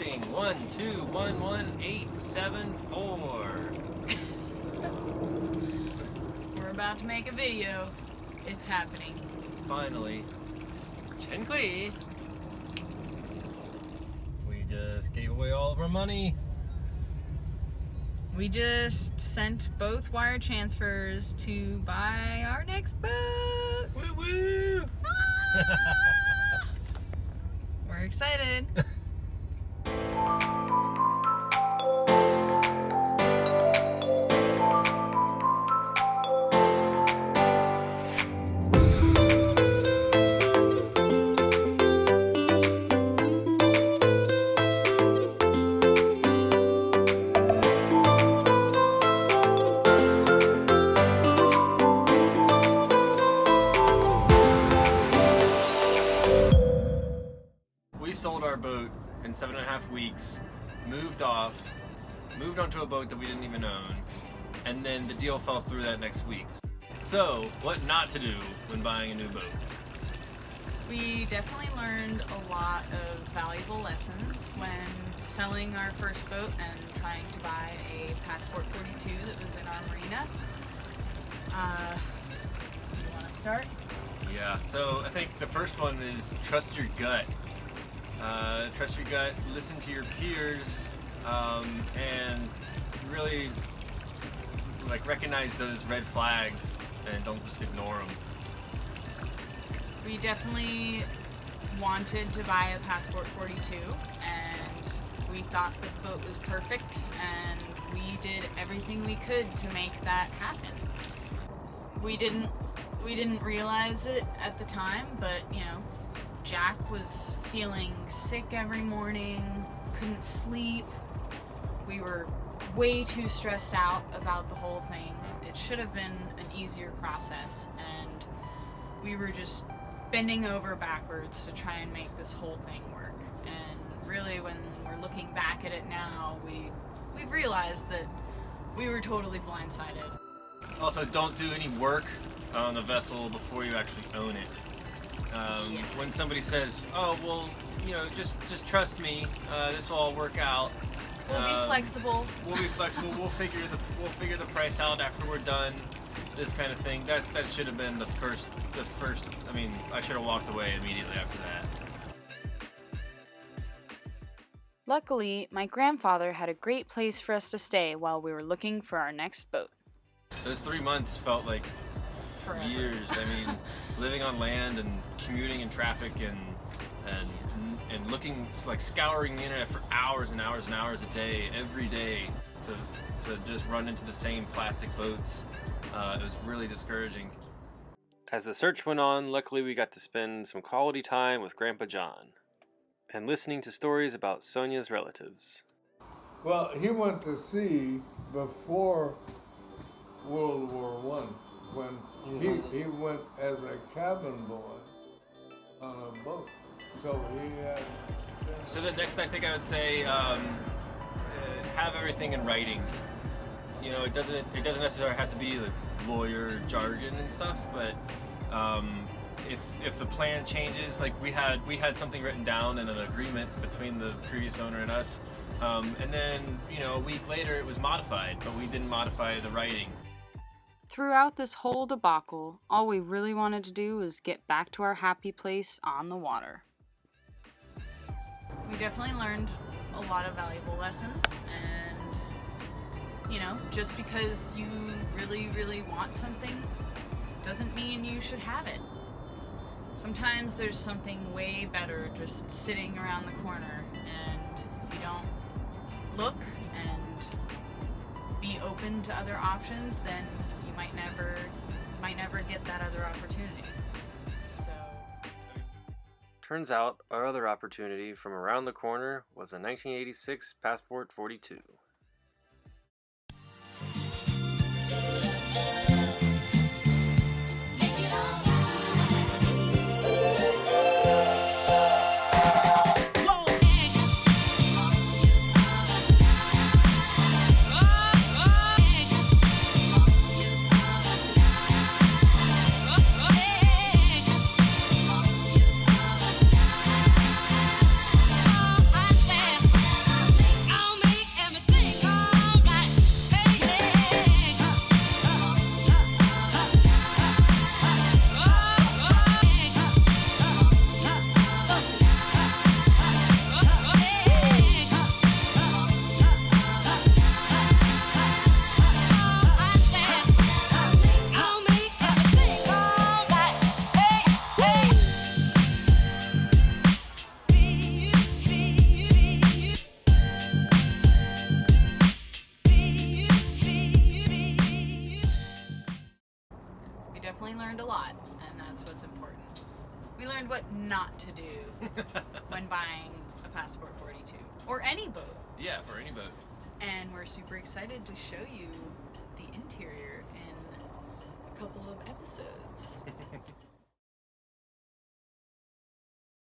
Testing 1 2 1 1 8 7 4. We're about to make a video. It's happening. Finally. Chenkui. We just gave away all of our money. We just sent both wire transfers to buy our next boat. Woo woo! Ah! We're excited. We sold our boat in 7.5 weeks, moved off, moved onto a boat that we didn't even own, and then the deal fell through that next week. So, what not to do when buying a new boat? We definitely learned a lot of valuable lessons when selling our first boat and trying to buy a Passport 42 that was in our marina. You want to start? Yeah, so I think the first one is trust your gut. Trust your gut, listen to your peers, and really recognize those red flags and don't just ignore them. We definitely wanted to buy a Passport 42 and we thought the boat was perfect and we did everything we could to make that happen. We didn't realize it at the time, but you know, Jack was feeling sick every morning, couldn't sleep. We were way too stressed out about the whole thing. It should have been an easier process, and we were just bending over backwards to try and make this whole thing work. And really, when we're looking back at it now, we've realized that we were totally blindsided. Also, don't do any work on the vessel before you actually own it. When somebody says, "Oh, well, you know, just trust me, this will all work out." We'll be flexible. We'll be flexible. We'll figure the price out after we're done. This kind of thing. That should have been the first. I mean, I should have walked away immediately after that. Luckily, my grandfather had a great place for us to stay while we were looking for our next boat. Those 3 months felt like Forever. years. I mean, living on land and commuting in traffic and looking, like scouring the internet for hours and hours and hours a day, every day, to just run into the same plastic boats. It was really discouraging. As the search went on, luckily we got to spend some quality time with Grandpa John and listening to stories about Sonia's relatives. Well, he went to sea before World War One, when he went as a cabin boy on a boat. So he had. So the next, I think I would say, have everything in writing. You know, it doesn't necessarily have to be like lawyer jargon and stuff, but if the plan changes, like we had something written down in an agreement between the previous owner and us, and then a week later it was modified, but we didn't modify the writing. Throughout this whole debacle, all we really wanted to do was get back to our happy place on the water. We definitely learned a lot of valuable lessons, and just because you really, really want something doesn't mean you should have it. Sometimes there's something way better just sitting around the corner, and if you don't look and be open to other options, then you might never get that other opportunity. So Turns out our other opportunity from around the corner was a 1986 Passport 42. not to do when buying a Passport 42 or any boat. Yeah, for any boat. And we're super excited to show you the interior in a couple of episodes.